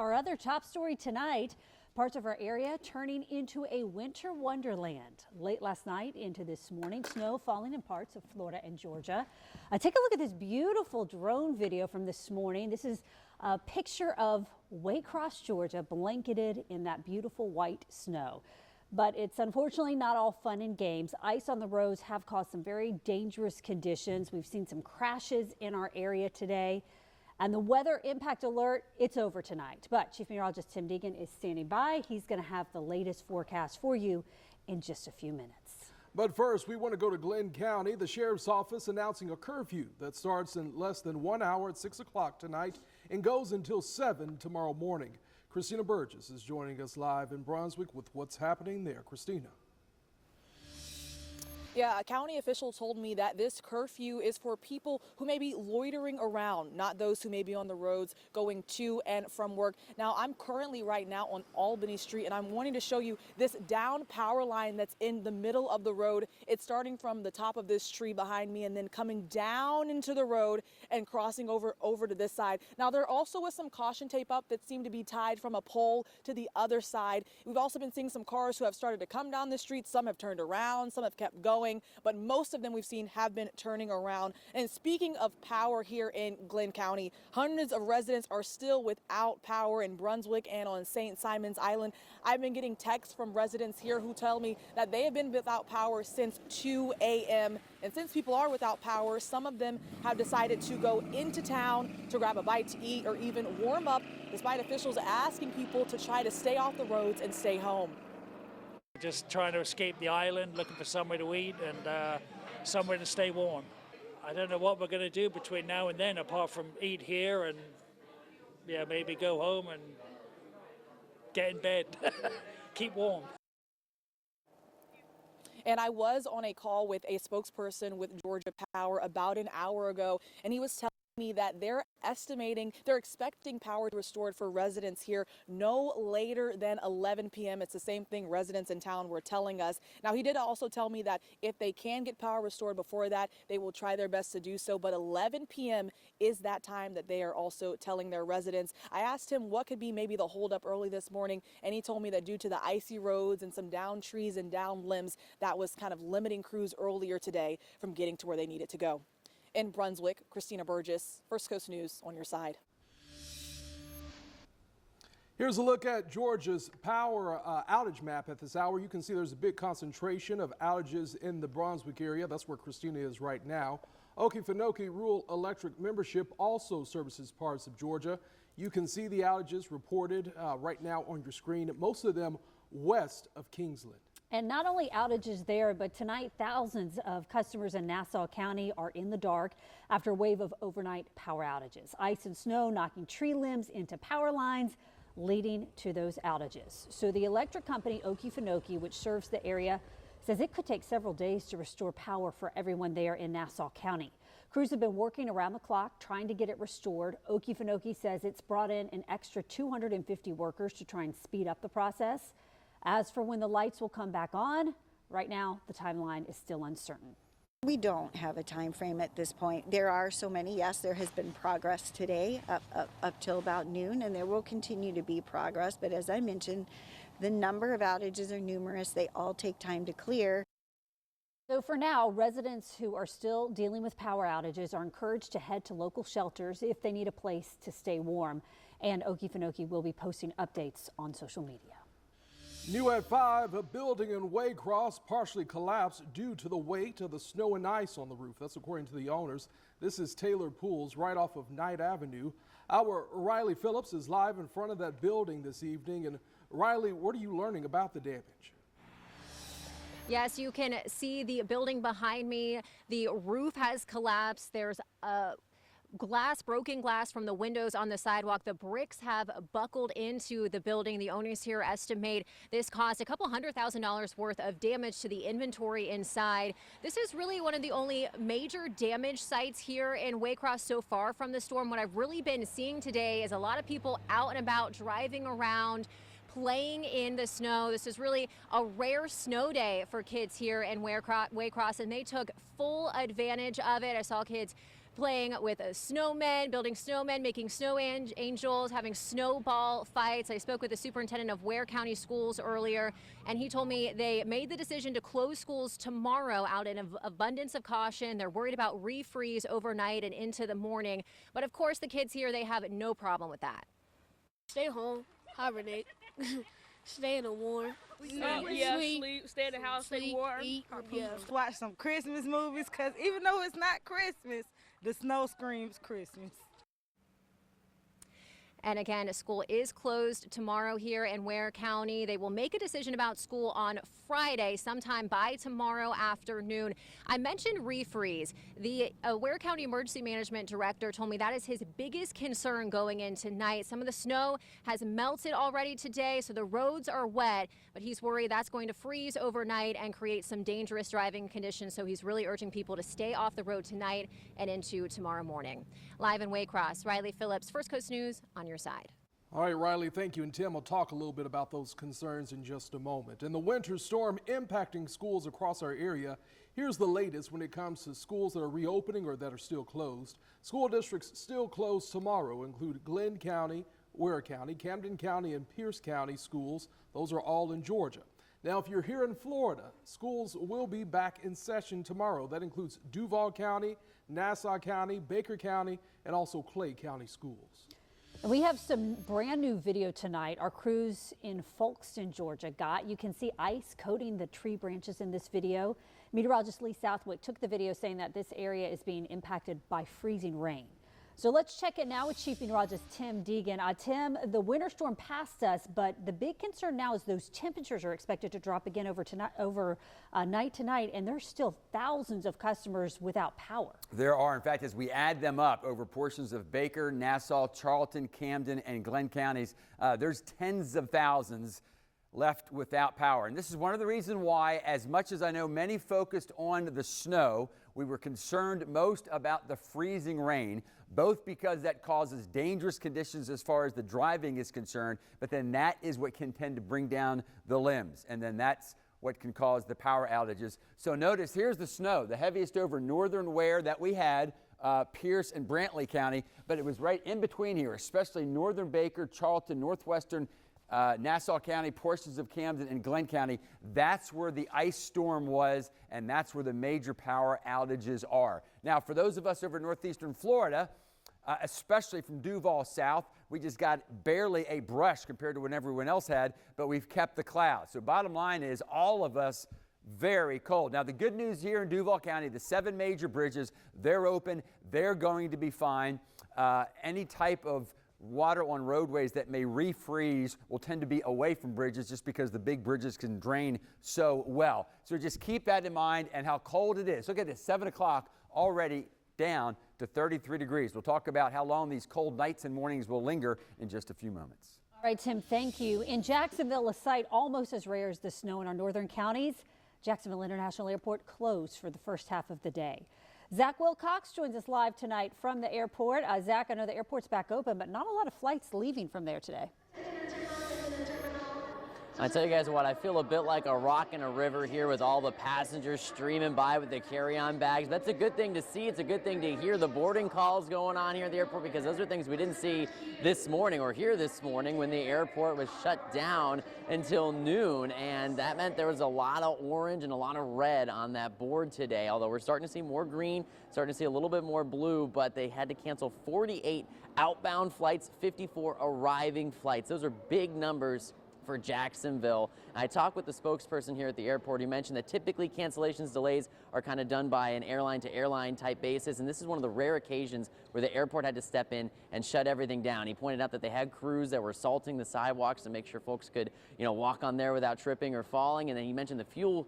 Our other top story tonight, parts of our area turning into a winter wonderland. Late last night into this morning, snow falling in parts of Florida and Georgia. Take a look at this beautiful drone video from this morning. This is a picture of Waycross, Georgia, blanketed in that beautiful white snow. But it's unfortunately not all fun and games. Ice on the roads have caused some very dangerous conditions. We've seen some crashes in our area today. And the weather impact alert, it's over tonight. But Chief Meteorologist Tim Deegan is standing by. He's going to have the latest forecast for you in just a few minutes. But first, we want to go to Glenn County. The sheriff's office announcing a curfew that starts in less than 1 hour at 6 o'clock tonight and goes until 7 tomorrow morning. Christina Burgess is joining us live in Brunswick with what's happening there. Christina. Yeah, a county official told me that this curfew is for people who may be loitering around, not those who may be on the roads going to and from work. Now, I'm currently right now on Albany Street, and I'm wanting to show you this down power line that's in the middle of the road. It's starting from the top of this tree behind me and then coming down into the road and crossing over to this side. Now, there also was some caution tape up that seemed to be tied from a pole to the other side. We've also been seeing some cars who have started to come down the street. Some have turned around, some have kept going. But most of them we've seen have been turning around. And speaking of power here in Glenn County, hundreds of residents are still without power in Brunswick and on St. Simon's Island. I've been getting texts from residents here who tell me that they have been without power since 2 a.m. And since people are without power, some of them have decided to go into town to grab a bite to eat or even warm up, despite officials asking people to try to stay off the roads and stay home. Just trying to escape the island, looking for somewhere to eat and somewhere to stay warm. I don't know what we're going to do between now and then, apart from eat here and maybe go home and get in bed, keep warm. And I was on a call with a spokesperson with Georgia Power about an hour ago, and he was telling me that they're expecting power restored for residents here no later than 11 p.m. It's the same thing residents in town were telling us. Now, he did also tell me that if they can get power restored before that, they will try their best to do so. But 11 p.m. is that time that they are also telling their residents. I asked him what could be maybe the holdup early this morning, and he told me that due to the icy roads and some down trees and down limbs, that was kind of limiting crews earlier today from getting to where they needed to go. In Brunswick, Christina Burgess, First Coast News on your side. Here's a look at Georgia's power outage map at this hour. You can see there's a big concentration of outages in the Brunswick area. That's where Christina is right now. Okefenokee Rural Electric membership also services parts of Georgia. You can see the outages reported right now on your screen, most of them west of Kingsland. And not only outages there, but tonight thousands of customers in Nassau County are in the dark after a wave of overnight power outages. Ice and snow knocking tree limbs into power lines, leading to those outages. So the electric company Okefenokee, which serves the area, says it could take several days to restore power for everyone there in Nassau County. Crews have been working around the clock trying to get it restored. Okefenokee says it's brought in an extra 250 workers to try and speed up the process. As for when the lights will come back on, right now the timeline is still uncertain. We don't have a time frame at this point. There are so many. Yes, there has been progress today up till about noon, and there will continue to be progress. But as I mentioned, the number of outages are numerous. They all take time to clear. So for now, residents who are still dealing with power outages are encouraged to head to local shelters if they need a place to stay warm. And Okefenokee will be posting updates on social media. New at 5, a building in Waycross partially collapsed due to the weight of the snow and ice on the roof. That's according to the owners. This is Taylor Pools right off of Knight Avenue. Our Riley Phillips is live in front of that building this evening. And Riley, what are you learning about the damage? Yes, you can see the building behind me. The roof has collapsed. There's broken glass from the windows on the sidewalk. The bricks have buckled into the building. The owners here estimate this caused a couple $100,000 worth of damage to the inventory inside. This is really one of the only major damage sites here in Waycross so far from the storm. What I've really been seeing today is a lot of people out and about driving around, playing in the snow. This is really a rare snow day for kids here in Waycross, and they took full advantage of it. I saw kids playing with snowmen, building snowmen, making snow angels, having snowball fights. I spoke with the superintendent of Ware County Schools earlier, and he told me they made the decision to close schools tomorrow out in abundance of caution. They're worried about refreeze overnight and into the morning. But of course, the kids here, they have no problem with that. Stay home, hibernate, stay in the warm. Sleep, stay in the house, stay warm. Eat, Watch some Christmas movies, because even though it's not Christmas, the snow screams Christmas. And again, school is closed tomorrow here in Ware County. They will make a decision about school on Friday, sometime by tomorrow afternoon. I mentioned refreeze. The Ware County Emergency Management Director told me that is his biggest concern going in tonight. Some of the snow has melted already today, so the roads are wet, but he's worried that's going to freeze overnight and create some dangerous driving conditions. So he's really urging people to stay off the road tonight and into tomorrow morning. Live in Waycross, Riley Phillips, First Coast News, on your side. All right, Riley, thank you. And Tim will talk a little bit about those concerns in just a moment. And the winter storm impacting schools across our area. Here's the latest when it comes to schools that are reopening or that are still closed. School districts still closed tomorrow include Glenn County, Ware County, Camden County, and Pierce County schools. Those are all in Georgia. Now, if you're here in Florida, schools will be back in session tomorrow. That includes Duval County, Nassau County, Baker County, and also Clay County schools. And we have some brand new video tonight. Our crews in Folkston, Georgia got. You can see ice coating the tree branches in this video. Meteorologist Lee Southwick took the video saying that this area is being impacted by freezing rain. So let's check it now with Chief Meteorologist Tim Deegan. Tim, the winter storm passed us, but the big concern now is those temperatures are expected to drop again night tonight, and there's still thousands of customers without power. There are. In fact, as we add them up over portions of Baker, Nassau, Charlton, Camden, and Glenn counties, there's tens of thousands left without power. And this is one of the reasons why, as much as I know many focused on the snow, we were concerned most about the freezing rain, both because that causes dangerous conditions as far as the driving is concerned, but then that is what can tend to bring down the limbs, and then that's what can cause the power outages. So notice, here's the snow, the heaviest over northern Ware that we had, Pierce and Brantley County, but it was right in between here, especially northern Baker, Charlton, northwestern Nassau County, portions of Camden, and Glenn County. That's where the ice storm was, and that's where the major power outages are. Now, for those of us over northeastern Florida, especially from Duval south, we just got barely a brush compared to what everyone else had, but we've kept the clouds. So bottom line is all of us very cold. Now, the good news here in Duval County, the 7 major bridges, they're open. They're going to be fine. Any type of water on roadways that may refreeze will tend to be away from bridges just because the big bridges can drain so well. So just keep that in mind and how cold it is. Look at this, 7 o'clock already down to 33 degrees. We'll talk about how long these cold nights and mornings will linger in just a few moments. All right, Tim, thank you. In Jacksonville, a sight almost as rare as the snow in our northern counties. Jacksonville International Airport closed for the first half of the day. Zach Wilcox joins us live tonight from the airport. Zach, I know the airport's back open, but not a lot of flights leaving from there today. I tell you guys what, I feel a bit like a rock in a river here with all the passengers streaming by with their carry-on bags. That's a good thing to see. It's a good thing to hear the boarding calls going on here at the airport, because those are things we didn't see this morning or hear this morning when the airport was shut down until noon. And that meant there was a lot of orange and a lot of red on that board today, although we're starting to see more green, starting to see a little bit more blue, but they had to cancel 48 outbound flights, 54 arriving flights. Those are big numbers for Jacksonville. I talked with the spokesperson here at the airport. He mentioned that typically cancellations, delays are kind of done by an airline to airline type basis, and this is one of the rare occasions where the airport had to step in and shut everything down. He pointed out that they had crews that were salting the sidewalks to make sure folks could, walk on there without tripping or falling. And then he mentioned the fuel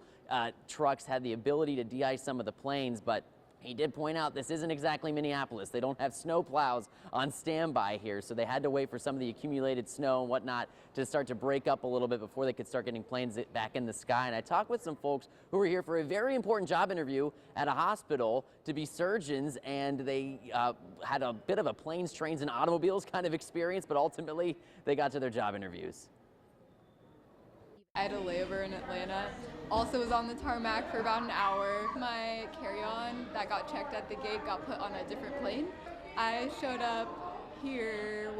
trucks had the ability to de-ice some of the planes, but he did point out this isn't exactly Minneapolis. They don't have snow plows on standby here, so they had to wait for some of the accumulated snow and whatnot to start to break up a little bit before they could start getting planes back in the sky. And I talked with some folks who were here for a very important job interview at a hospital to be surgeons, and they had a bit of a planes, trains, and automobiles kind of experience, but ultimately they got to their job interviews. I had a layover in Atlanta. Also was on the tarmac for about an hour. My carry-on that got checked at the gate got put on a different plane. I showed up here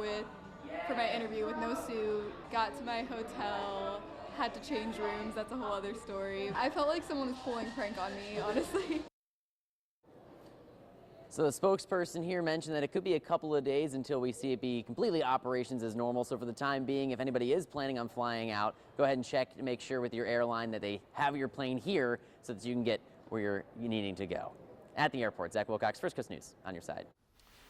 for my interview with no suit, got to my hotel, had to change rooms. That's a whole other story. I felt like someone was pulling a prank on me, honestly. So the spokesperson here mentioned that it could be a couple of days until we see it be completely operations as normal. So for the time being, if anybody is planning on flying out, go ahead and check to make sure with your airline that they have your plane here so that you can get where you're needing to go. At the airport, Zach Wilcox, First Coast News, on your side.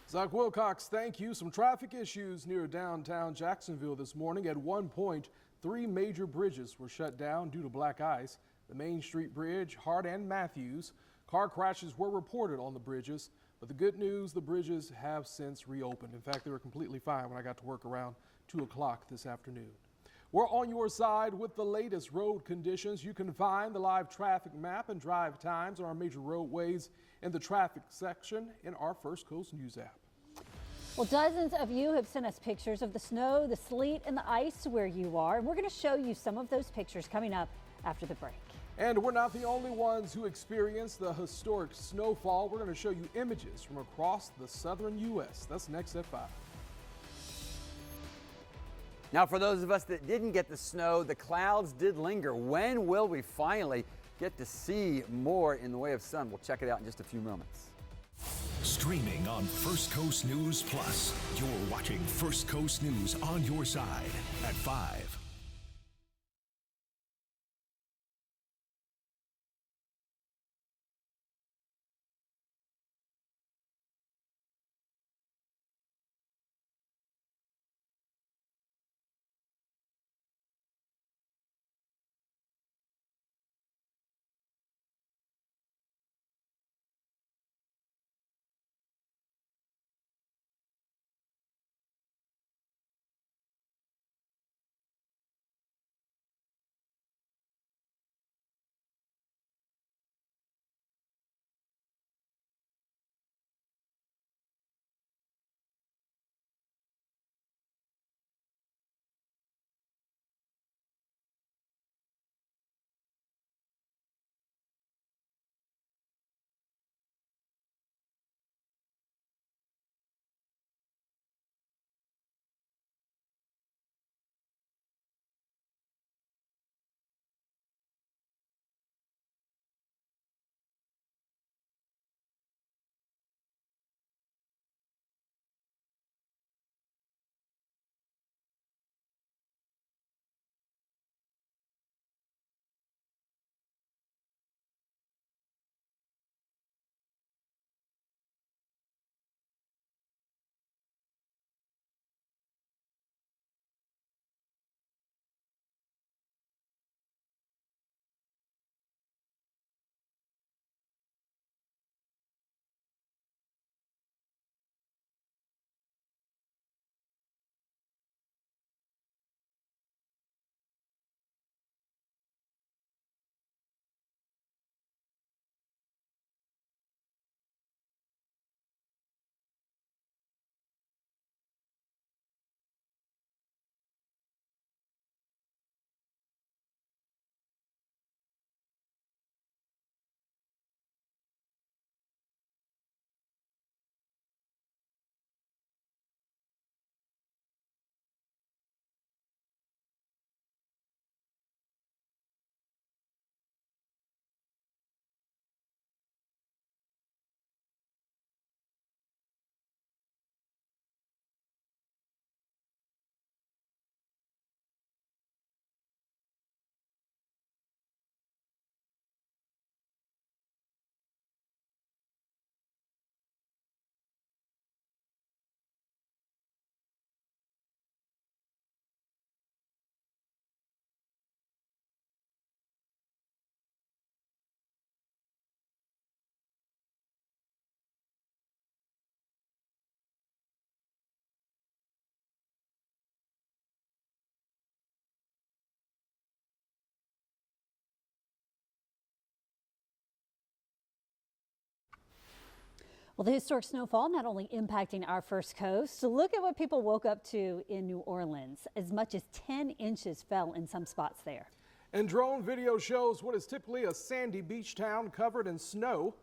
Zach Wilcox, thank you. Some traffic issues near downtown Jacksonville this morning. At one point, 3 major bridges were shut down due to black ice. The Main Street Bridge, Hart and Matthews. Car crashes were reported on the bridges. But the good news, the bridges have since reopened. In fact, they were completely fine when I got to work around 2 o'clock this afternoon. We're on your side with the latest road conditions. You can find the live traffic map and drive times on our major roadways in the traffic section in our First Coast News app. Well, dozens of you have sent us pictures of the snow, the sleet, and the ice where you are. And we're going to show you some of those pictures coming up after the break. And we're not the only ones who experienced the historic snowfall. We're going to show you images from across the southern U.S. That's next at 5. Now, for those of us that didn't get the snow, the clouds did linger. When will we finally get to see more in the way of sun? We'll check it out in just a few moments. Streaming on First Coast News Plus. You're watching First Coast News on your side at 5. Well, the historic snowfall not only impacting our First Coast, so look at what people woke up to in New Orleans. As much as 10 inches fell in some spots there. And drone video shows what is typically a sandy beach town covered in snow.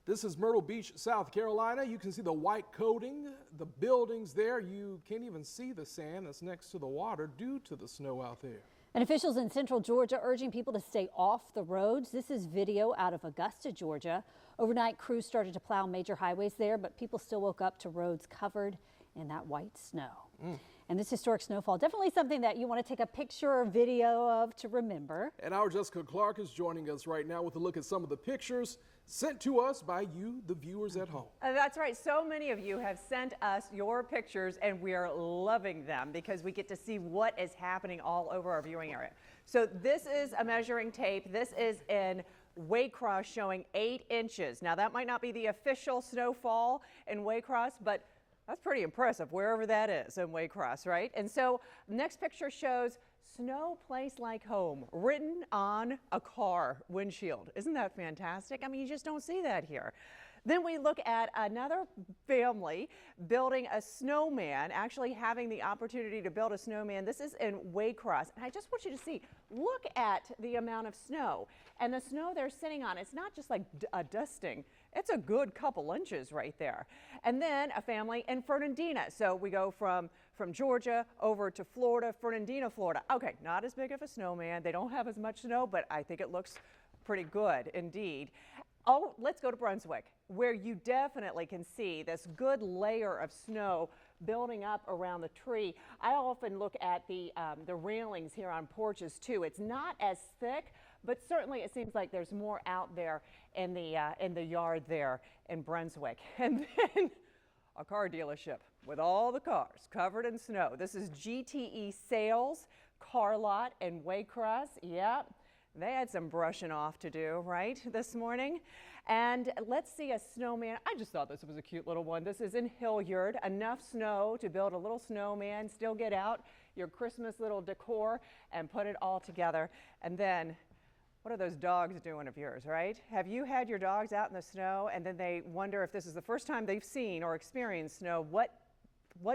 This is Myrtle Beach, South Carolina. You can see the white coating, the buildings there. You can't even see the sand that's next to the water due to the snow out there. And officials in central Georgia urging people to stay off the roads. This is video out of Augusta, Georgia. Overnight, crews started to plow major highways there, but people still woke up to roads covered in that white snow. And this historic snowfall, definitely something that you want to take a picture or video of to remember. And our Jessica Clark is joining us right now with a look at some of the pictures sent to us by you, the viewers at home. That's right. So many of you have sent us your pictures, and we are loving them because we get to see what is happening all over our viewing area. So this is a measuring tape. This is in Waycross showing 8 inches. Now that might not be the official snowfall in Waycross, but that's pretty impressive wherever that is in Waycross, right? And so next picture shows "Snow Place Like Home" written on a car windshield. Isn't that fantastic? I mean, you just don't see that here. Then we look at another family building a snowman, actually having the opportunity to build a snowman. This is in Waycross. And I just want you to see, look at the amount of snow and the snow they're sitting on. It's not just like a dusting. It's a good couple inches right there. And then a family in Fernandina. So we go from Georgia over to Florida, Fernandina, Florida. Okay, not as big of a snowman. They don't have as much snow, but I think it looks pretty good indeed. Oh, let's go to Brunswick, where you definitely can see this good layer of snow building up around the tree. I often look at the railings here on porches too. It's not as thick, but certainly it seems like there's more out there in the yard there in Brunswick. And then a car dealership with all the cars covered in snow. This is GTE Sales car lot in Waycross. Yep. They had some brushing off to do, right, this morning. And let's see a snowman. I just thought this was a cute little one. This is in Hilliard. Enough snow to build a little snowman, still get out your Christmas little decor and put it all together. And then, what are those dogs doing of yours, right? Have you had your dogs out in the snow and then they wonder if this is the first time they've seen or experienced snow? What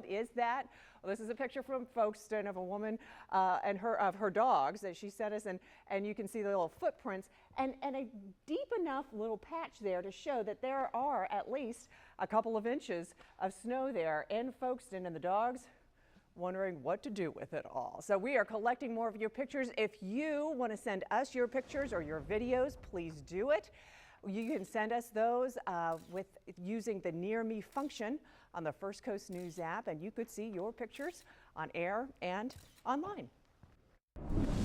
is that? Well, this is a picture from Folkestone of a woman and her dogs that she sent us, and you can see the little footprints and a deep enough little patch there to show that there are at least a couple of inches of snow there in Folkestone, and the dogs wondering what to do with it all. So we are collecting more of your pictures. If you want to send us your pictures or your videos, please do it. You can send us those with using the Near Me function on the First Coast News app, and you could see your pictures on air and online.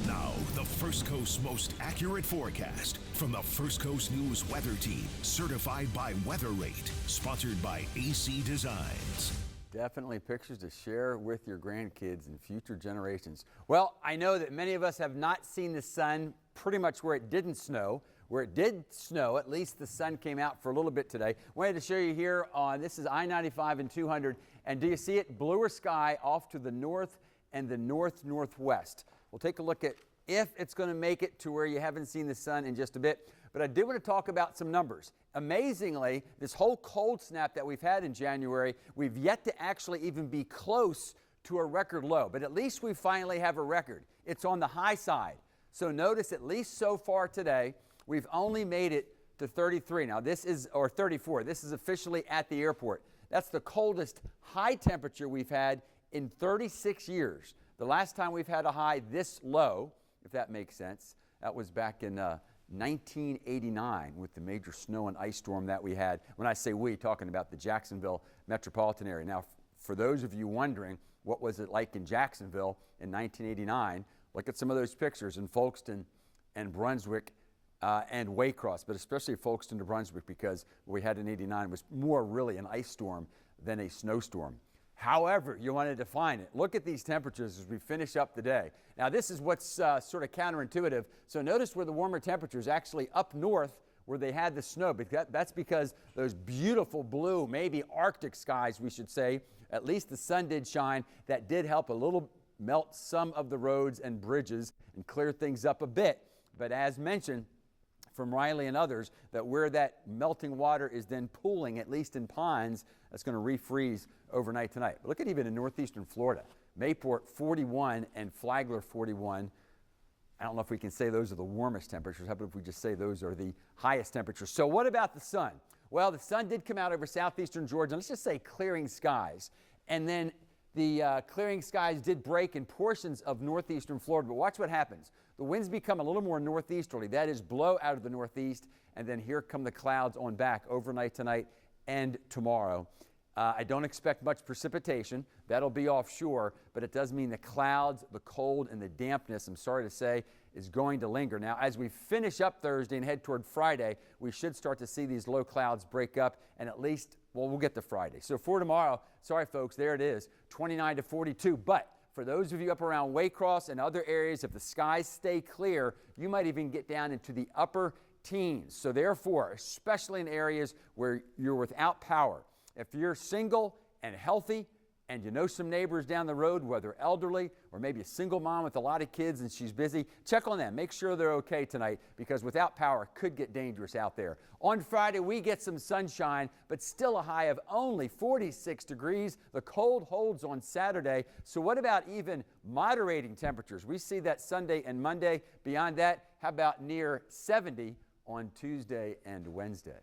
Now, the First Coast's most accurate forecast from the First Coast News Weather Team, certified by Weather Rate, sponsored by AC Designs. Definitely pictures to share with your grandkids and future generations. Well, I know that many of us have not seen the sun pretty much where it didn't snow. Where it did snow, at least the sun came out for a little bit today. Wanted to show you here on, this is I-95 and 200, and do you see it? Bluer sky off to the north and the northwest. We'll take a look at if it's going to make it to where you haven't seen the sun in just a bit. But I did want to talk about some numbers. Amazingly, this whole cold snap that we've had in January, we've yet to actually even be close to a record low. But at least we finally have a record. It's on the high side. So notice, at least so far today, we've only made it to 33. Now this is, or 34. This is officially at the airport. That's the coldest high temperature we've had in 36 years. The last time we've had a high this low, if that makes sense, that was back in 1989 with the major snow and ice storm that we had. When I say we, talking about the Jacksonville metropolitan area. Now, for those of you wondering, what was it like in Jacksonville in 1989? Look at some of those pictures in Folkestone and Brunswick and Waycross, but especially Folkestone to Brunswick, because what we had in 89 was more really an ice storm than a snowstorm. However you want to define it, look at these temperatures as we finish up the day. Now this is what's sort of counterintuitive. So notice where the warmer temperatures actually up north where they had the snow, but that's because those beautiful blue, maybe Arctic skies we should say, at least the sun did shine. That did help a little melt some of the roads and bridges and clear things up a bit. But as mentioned from Riley and others, that where that melting water is then pooling, at least in Pines, that's going to refreeze overnight tonight. But look at even in northeastern Florida, Mayport 41 and Flagler 41. I don't know if we can say those are the warmest temperatures. How about if we just say those are the highest temperatures? So what about the sun? Well, the sun did come out over southeastern Georgia. Let's just say clearing skies. And then the clearing skies did break in portions of northeastern Florida. But watch what happens. The winds become a little more northeasterly. That is, blow out of the northeast. And then here come the clouds on back overnight tonight and tomorrow. I don't expect much precipitation. That'll be offshore, but it does mean the clouds, the cold, and the dampness, I'm sorry to say, is going to linger. Now, as we finish up Thursday and head toward Friday, we should start to see these low clouds break up, and at least, well, we'll get to Friday. So for tomorrow, sorry folks, there it is, 29 to 42. But for those of you up around Waycross and other areas, if the skies stay clear, you might even get down into the upper teens. So therefore, especially in areas where you're without power, if you're single and healthy and you know some neighbors down the road, whether elderly or maybe a single mom with a lot of kids and she's busy, check on them. Make sure they're okay tonight, because without power, it could get dangerous out there. On Friday, we get some sunshine, but still a high of only 46 degrees. The cold holds on Saturday. So what about even moderating temperatures? We see that Sunday and Monday. Beyond that, how about near 70 on Tuesday and Wednesday?